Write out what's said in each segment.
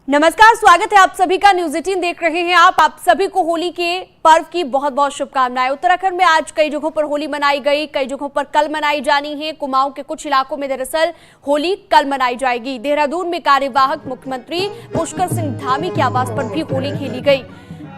नमस्कार, स्वागत है आप सभी का। न्यूज 18 देख रहे हैं आप सभी को होली के पर्व की बहुत बहुत शुभकामनाएं। उत्तराखंड में आज कई जगहों पर होली मनाई गई, कई जगहों पर कल मनाई जानी है। कुमाऊं के कुछ इलाकों में दरअसल होली कल मनाई जाएगी। देहरादून में कार्यवाहक मुख्यमंत्री पुष्कर सिंह धामी के आवास पर भी होली खेली गई।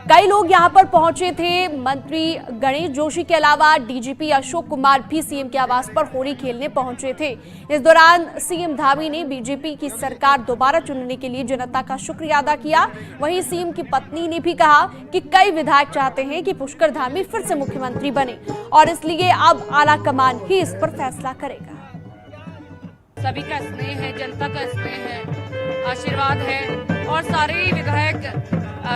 कई लोग यहां पर पहुंचे थे। मंत्री गणेश जोशी के अलावा डीजीपी अशोक कुमार भी सीएम के आवास पर होली खेलने पहुंचे थे। इस दौरान सीएम धामी ने बीजेपी की सरकार दोबारा चुनने के लिए जनता का शुक्रिया अदा किया। वहीं सीएम की पत्नी ने भी कहा कि कई विधायक चाहते हैं कि पुष्कर धामी फिर से मुख्यमंत्री बने और इसलिए अब आलाकमान ही इस पर फैसला करेगा। सभी का स्नेह है, जनता का स्नेह है, आशीर्वाद है और सारे विधायक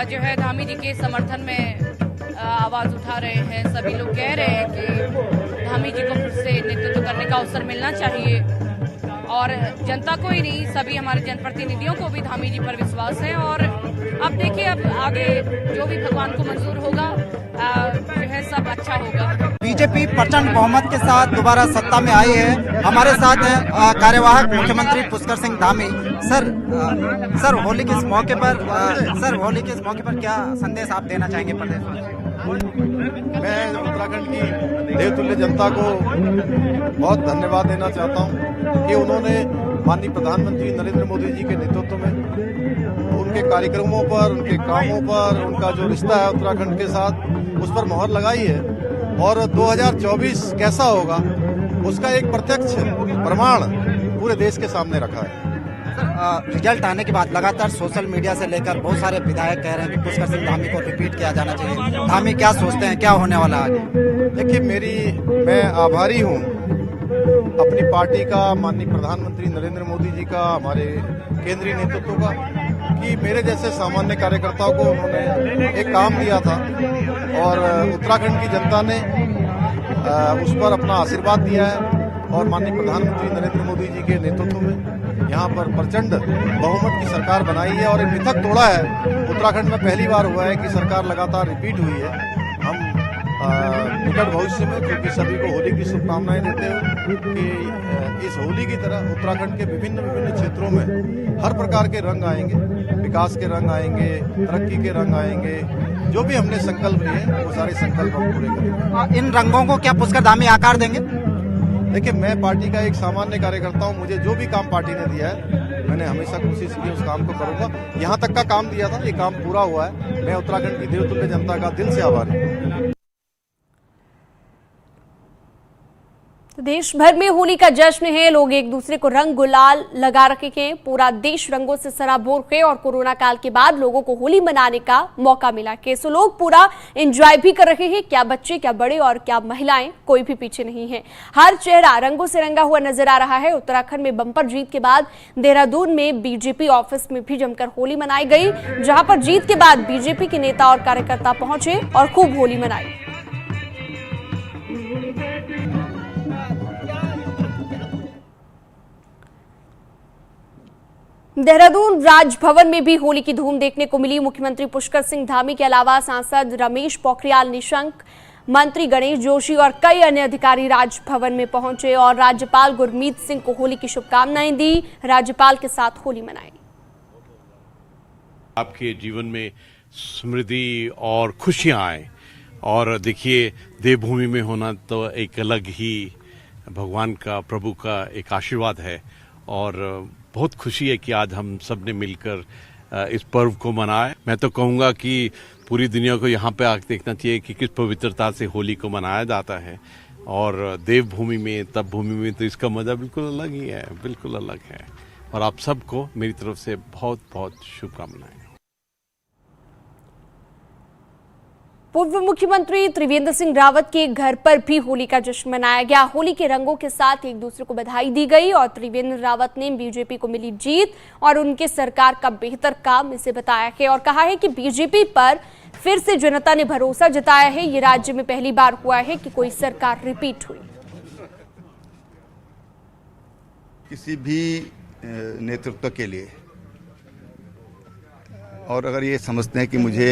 जो है धामी जी के समर्थन में आवाज उठा रहे हैं। सभी लोग कह रहे हैं कि धामी जी को फिर से नेतृत्व करने का अवसर मिलना चाहिए और जनता को ही नहीं, सभी हमारे जनप्रतिनिधियों को भी धामी जी पर विश्वास है। और अब देखिए, अब आगे जो भी भगवान को मंजूर होगा जो है सब अच्छा होगा। बीजेपी प्रचंड बहुमत के साथ दोबारा सत्ता में आई है। हमारे साथ हैं कार्यवाहक मुख्यमंत्री पुष्कर सिंह धामी। सर होली के इस मौके पर क्या संदेश आप देना चाहेंगे प्रदेश में? मैं उत्तराखंड की देवतुल्य जनता को बहुत धन्यवाद देना चाहता हूं कि उन्होंने माननीय प्रधानमंत्री नरेंद्र मोदी जी के नेतृत्व में उनके कार्यक्रमों पर, उनके कामों पर, उनका जो रिश्ता है उत्तराखंड के साथ, उस पर मोहर लगाई है। और 2024 कैसा होगा उसका एक प्रत्यक्ष प्रमाण पूरे देश के सामने रखा है। रिजल्ट आने के बाद लगातार सोशल मीडिया से लेकर बहुत सारे विधायक कह रहे हैं कि पुष्कर सिंह धामी को रिपीट किया जाना चाहिए। धामी क्या सोचते हैं, क्या होने वाला आगे? देखिए, मैं आभारी हूँ अपनी पार्टी का, माननीय प्रधानमंत्री नरेंद्र मोदी जी का, हमारे केंद्रीय नेतृत्व का, कि मेरे जैसे सामान्य कार्यकर्ताओं को उन्होंने एक काम दिया था और उत्तराखंड की जनता ने उस पर अपना आशीर्वाद दिया है। और माननीय प्रधानमंत्री नरेंद्र मोदी जी के नेतृत्व में यहाँ पर प्रचंड बहुमत की सरकार बनाई है और एक मिथक तोड़ा है। उत्तराखंड में पहली बार हुआ है कि सरकार लगातार रिपीट हुई है। हम निकट भविष्य में, क्योंकि सभी को होली की शुभकामनाएं देते हुए, कि इस होली की तरह उत्तराखंड के विभिन्न क्षेत्रों में हर प्रकार के रंग आएंगे, विकास के रंग आएंगे, तरक्की के रंग आएंगे। जो भी हमने संकल्प लिए वो सारे संकल्प हम पूरे करेंगे। इन रंगों को क्या पुष्कर धामी आकार देंगे? देखिए, मैं पार्टी का एक सामान्य कार्यकर्ता हूँ। मुझे जो भी काम पार्टी ने दिया है, मैंने हमेशा कोशिश की उस काम को करूंगा। यहाँ तक का काम दिया था, ये काम पूरा हुआ है। मैं उत्तराखंड की देवतुल्य जनता का दिल से आभारी हूँ। देश भर में होली का जश्न है। लोग एक दूसरे को रंग गुलाल लगा रखे हैं। पूरा देश रंगों से सराबोर है और कोरोना काल के बाद लोगों को होली मनाने का मौका मिला है। सो लोग पूरा एंजॉय भी कर रहे हैं। क्या बच्चे, क्या बड़े और क्या महिलाएं, कोई भी पीछे नहीं है। हर चेहरा रंगों से रंगा हुआ नजर आ रहा है। उत्तराखंड में बंपर जीत के बाद देहरादून में बीजेपी ऑफिस में भी जमकर होली मनाई गई, जहां पर जीत के बाद बीजेपी के नेता और कार्यकर्ता पहुंचे और खूब होली मनाई। देहरादून राजभवन में भी होली की धूम देखने को मिली। मुख्यमंत्री पुष्कर सिंह धामी के अलावा सांसद रमेश पोखरियाल निशंक, मंत्री गणेश जोशी और कई अन्य अधिकारी राजभवन में पहुंचे और राज्यपाल गुरमीत सिंह को होली की शुभकामनाएं दी। राज्यपाल के साथ होली मनाई। आपके जीवन में समृद्धि और खुशियां आए। और देखिए, देवभूमि में होना तो एक अलग ही भगवान का, प्रभु का एक आशीर्वाद है। और बहुत खुशी है कि आज हम सब ने मिलकर इस पर्व को मनाए। मैं तो कहूँगा कि पूरी दुनिया को यहाँ पे आकर देखना चाहिए कि किस पवित्रता से होली को मनाया जाता है। और देवभूमि में, तप भूमि में तो इसका मजा बिल्कुल अलग ही है, बिल्कुल अलग है। और आप सबको मेरी तरफ से बहुत बहुत शुभकामनाएं। पूर्व मुख्यमंत्री त्रिवेंद्र सिंह रावत के घर पर भी होली का जश्न मनाया गया। होली के रंगों के साथ एक दूसरे को बधाई दी गई और त्रिवेंद्र रावत ने बीजेपी को मिली जीत और उनके सरकार का बेहतर काम इसे बताया है और कहा है कि बीजेपी पर फिर से जनता ने भरोसा जताया है। ये राज्य में पहली बार हुआ है कि कोई सरकार रिपीट हुई। किसी भी नेतृत्व के लिए, और अगर ये समझते हैं कि मुझे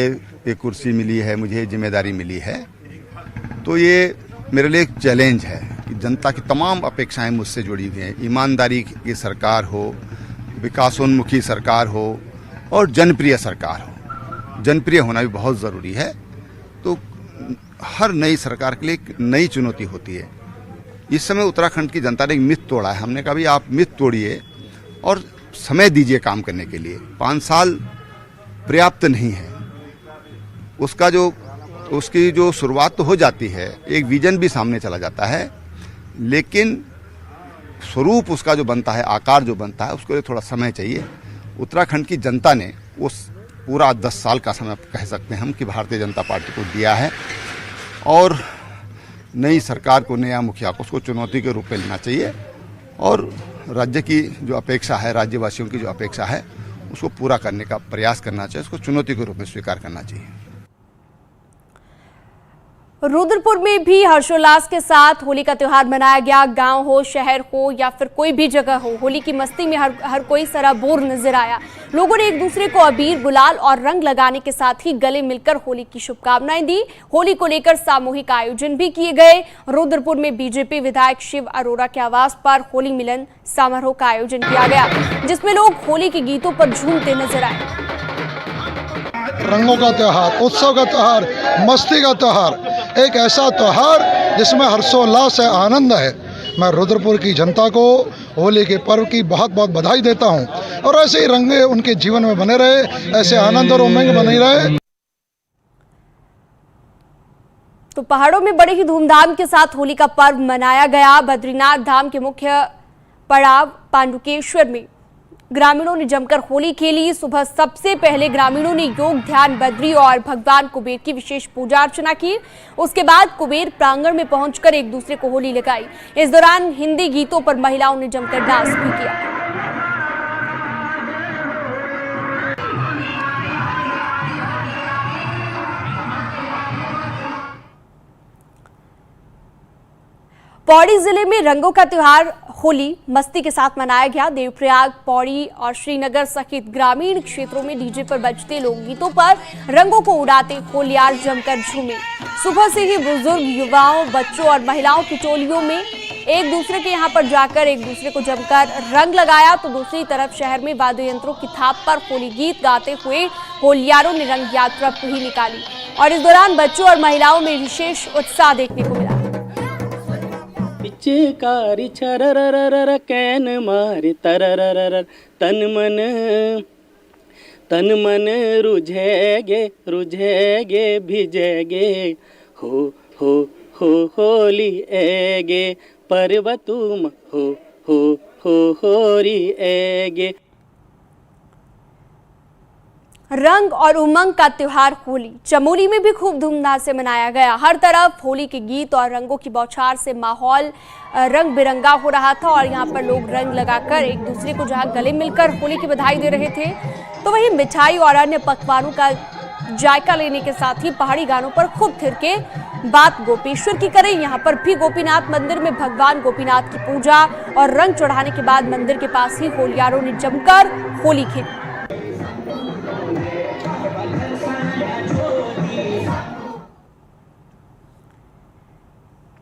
ये कुर्सी मिली है, मुझे जिम्मेदारी मिली है, तो ये मेरे लिए एक चैलेंज है कि जनता की तमाम अपेक्षाएं मुझसे जुड़ी हुई हैं। ईमानदारी की सरकार हो, विकासोन्मुखी सरकार हो और जनप्रिय सरकार हो। जनप्रिय होना भी बहुत ज़रूरी है। तो हर नई सरकार के लिए एक नई चुनौती होती है। इस समय उत्तराखंड की जनता ने एक मिथ तोड़ा है। हमने कहा भी आप मिथ तोड़िए और समय दीजिए काम करने के लिए। 5 साल पर्याप्त नहीं है। उसकी जो शुरुआत तो हो जाती है, एक विजन भी सामने चला जाता है, लेकिन स्वरूप उसका जो बनता है, आकार जो बनता है, उसके लिए थोड़ा समय चाहिए। उत्तराखंड की जनता ने उस पूरा 10 साल का समय कह सकते हैं हम कि भारतीय जनता पार्टी को दिया है और नई सरकार को, नया मुखिया को उसको चुनौती के रूप में लेना चाहिए और राज्य की जो अपेक्षा है, राज्यवासियों की जो अपेक्षा है, उसको पूरा करने का प्रयास करना चाहिए। उसको चुनौती के रूप में स्वीकार करना चाहिए। रुद्रपुर में भी हर्षोल्लास के साथ होली का त्योहार मनाया गया। गांव हो, शहर हो या फिर कोई भी जगह हो, होली की मस्ती में हर कोई सराबोर नजर आया। लोगों ने एक दूसरे को अबीर, गुलाल और रंग लगाने के साथ ही गले मिलकर होली की शुभकामनाएं दी। होली को लेकर सामूहिक आयोजन भी किए गए। रुद्रपुर में बीजेपी विधायक शिव अरोड़ा के आवास पर होली मिलन समारोह का आयोजन किया गया, जिसमें लोग होली के गीतों पर झूमते नजर आए। रंगों का त्योहार, उत्सव का त्योहार, मस्ती का त्योहार, एक ऐसा त्योहार जिसमें हर्षोल्लास है, आनंद है। मैं रुद्रपुर की जनता को होली के पर्व की बहुत बहुत बधाई देता हूं और ऐसे ही रंग उनके जीवन में बने रहे, ऐसे आनंद और उमंग बने रहे। तो पहाड़ों में बड़े ही धूमधाम के साथ होली का पर्व मनाया गया। बद्रीनाथ धाम के मुख्य पड़ाव पांडुकेश्वर में ग्रामीणों ने जमकर होली खेली। सुबह सबसे पहले ग्रामीणों ने योग, ध्यान, बद्री और भगवान कुबेर की विशेष पूजा अर्चना की। उसके बाद कुबेर प्रांगण में पहुंचकर एक दूसरे को होली लगाई। इस दौरान हिंदी गीतों पर महिलाओं ने जमकर डांस भी किया। पौड़ी जिले में रंगों का त्योहार होली मस्ती के साथ मनाया गया। देवप्रयाग, पौड़ी और श्रीनगर सहित ग्रामीण क्षेत्रों में डीजे पर बजते लोकगीतों पर रंगों को उड़ाते होलियार जमकर झूमे। सुबह से ही बुजुर्ग, युवाओं, बच्चों और महिलाओं की टोलियों में एक दूसरे के यहां पर जाकर एक दूसरे को जमकर रंग लगाया। तो दूसरी तरफ शहर में वाद्य यंत्रों की थाप पर होली गीत गाते हुए होलियारों ने रंग यात्रा भी निकाली और इस दौरान बच्चों और महिलाओं में विशेष उत्साह देखने को मिला। पिचकारी छररररर कैन मारे तररररर तन मन रुझेगे भिजेगे हो होली एगे पर्व तुम हो होरी एगे। रंग और उमंग का त्योहार होली चमोली में भी खूब धूमधाम से मनाया गया। हर तरफ होली के गीत और रंगों की बौछार से माहौल रंग बिरंगा हो रहा था और यहाँ पर लोग रंग लगाकर एक दूसरे को जहाँ गले मिलकर होली की बधाई दे रहे थे, तो वहीं मिठाई और अन्य पकवानों का जायका लेने के साथ ही पहाड़ी गानों पर खूब थिरके। बात गोपेश्वर की करें, यहाँ पर भी गोपीनाथ मंदिर में भगवान गोपीनाथ की पूजा और रंग चढ़ाने के बाद मंदिर के पास ही होलियारों ने जमकर होली खेली।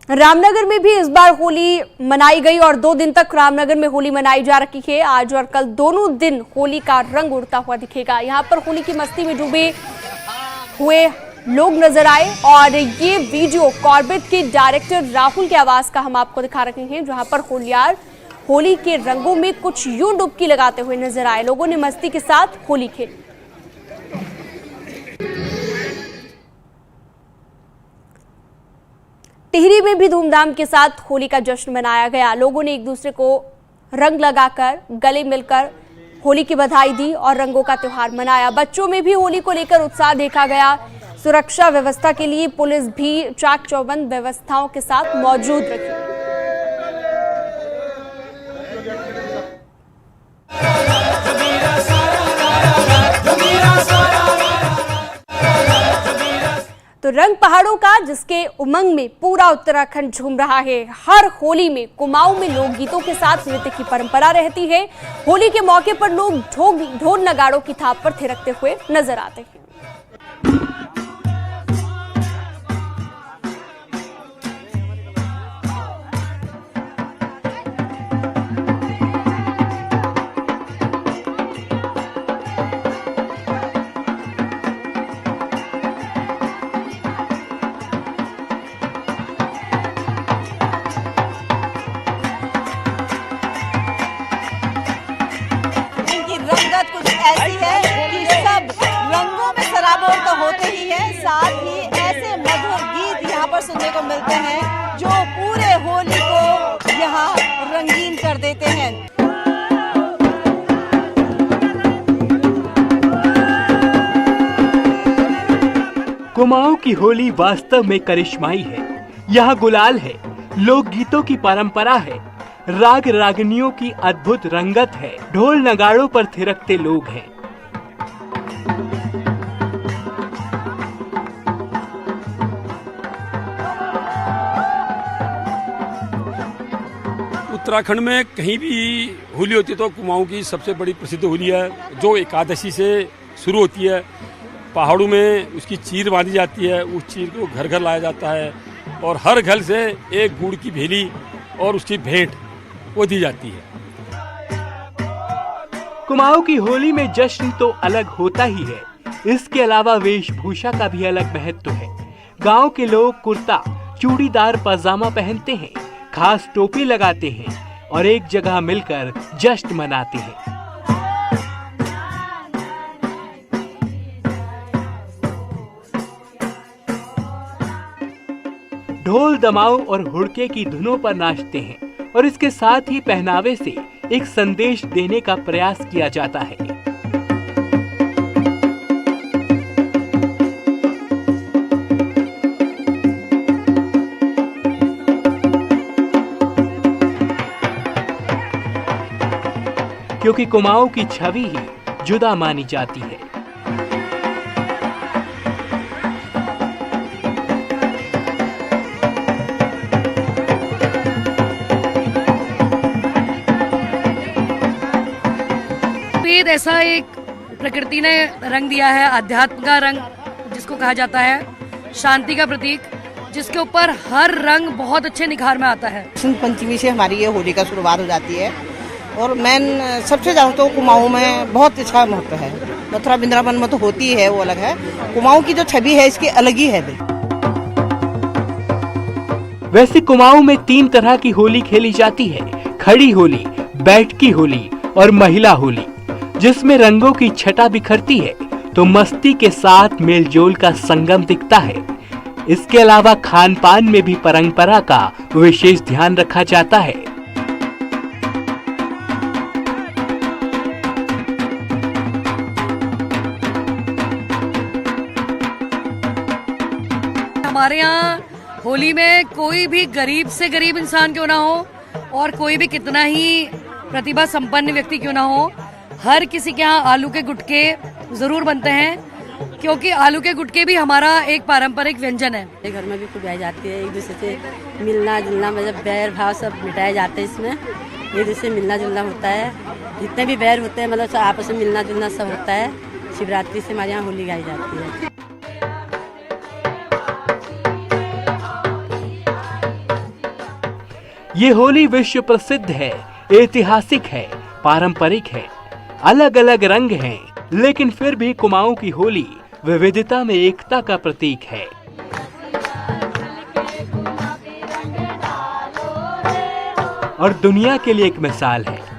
रामनगर में भी इस बार होली मनाई गई और 2 दिन तक रामनगर में होली मनाई जा रही है। आज और कल दोनों दिन होली का रंग उड़ता हुआ दिखेगा। यहाँ पर होली की मस्ती में डूबे हुए लोग नजर आए और ये वीडियो कॉर्बेट के डायरेक्टर राहुल के आवास का हम आपको दिखा रहे हैं, जहां पर होलियार होली के रंगों में कुछ यूं डुबकी लगाते हुए नजर आए। लोगों ने मस्ती के साथ होली खेली। टिहरी में भी धूमधाम के साथ होली का जश्न मनाया गया। लोगों ने एक दूसरे को रंग लगाकर गले मिलकर होली की बधाई दी और रंगों का त्योहार मनाया। बच्चों में भी होली को लेकर उत्साह देखा गया। सुरक्षा व्यवस्था के लिए पुलिस भी चाक चौबंद व्यवस्थाओं के साथ मौजूद रही। तो रंग पहाड़ों का, जिसके उमंग में पूरा उत्तराखंड झूम रहा है। हर होली में कुमाऊं में लोकगीतों के साथ नृत्य की परंपरा रहती है। होली के मौके पर लोग ढोल नगाड़ों की थाप पर थिरकते हुए नजर आते हैं। संगत कुछ ऐसी है कि सब रंगों में सराबोर तो होते ही है, साथ ही ऐसे मधुर गीत यहाँ पर सुनने को मिलते हैं जो पूरे होली को यहाँ रंगीन कर देते हैं। कुमाऊं की होली वास्तव में करिश्माई है। यहाँ गुलाल है, लोकगीतों की परंपरा है, राग रागनियों की अद्भुत रंगत है, ढोल नगाड़ों पर थिरकते लोग हैं। उत्तराखंड में कहीं भी होली होती है तो कुमाऊं की सबसे बड़ी प्रसिद्ध होली है, जो एकादशी से शुरू होती है। पहाड़ों में उसकी चीर बांधी जाती है, उस चीर को घर घर लाया जाता है और हर घर से एक गुड़ की भेली और उसकी भेंट वो दी जाती है। कुमाऊं की होली में जश्न तो अलग होता ही है, इसके अलावा वेशभूषा का भी अलग महत्व है। गांव के लोग कुर्ता चूड़ीदार पजामा पहनते हैं, खास टोपी लगाते हैं और एक जगह मिलकर जश्न मनाते हैं। ढोल दमाऊ और हुड़के की धुनों पर नाचते हैं और इसके साथ ही पहनावे से एक संदेश देने का प्रयास किया जाता है। क्योंकि कुमाऊं की छवि ही जुदा मानी जाती है। ऐसा एक प्रकृति ने रंग दिया है, अध्यात्म का रंग जिसको कहा जाता है, शांति का प्रतीक, जिसके ऊपर हर रंग बहुत अच्छे निखार में आता है। बसंत पंचमी से हमारी ये होली का शुरुआत हो जाती है और मेन सबसे ज्यादा तो कुमाऊं में बहुत इसका महत्व है। मथुरा वृंदावन में तो होती है, वो अलग है। कुमाऊं की जो छवि है इसकी अलग ही है। वैसे कुमाऊं में 3 तरह की होली खेली जाती है, खड़ी होली, बैठकी होली और महिला होली, जिसमें रंगों की छटा बिखरती है तो मस्ती के साथ मेलजोल का संगम दिखता है। इसके अलावा खान पान में भी परंपरा का विशेष ध्यान रखा जाता है। हमारे यहाँ होली में कोई भी गरीब से गरीब इंसान क्यों ना हो और कोई भी कितना ही प्रतिभा संपन्न व्यक्ति क्यों ना हो, हर किसी के यहाँ आलू के गुटके जरूर बनते हैं, क्योंकि आलू के गुटके भी हमारा एक पारंपरिक व्यंजन है। घर में भी खुदाई जाती है, एक दूसरे से मिलना जुलना, मतलब बैर भाव सब मिटाए जाते हैं। इसमें एक दूसरे से मिलना जुलना होता है, जितने भी बैर होते हैं मतलब आपस में मिलना जुलना सब होता है। शिवरात्रि से हमारे यहाँ होली गाई जाती है। ये होली विश्व प्रसिद्ध है, ऐतिहासिक है, पारंपरिक है, अलग अलग रंग हैं, लेकिन फिर भी कुमाऊं की होली विविधता में एकता का प्रतीक है। और दुनिया के लिए एक मिसाल है।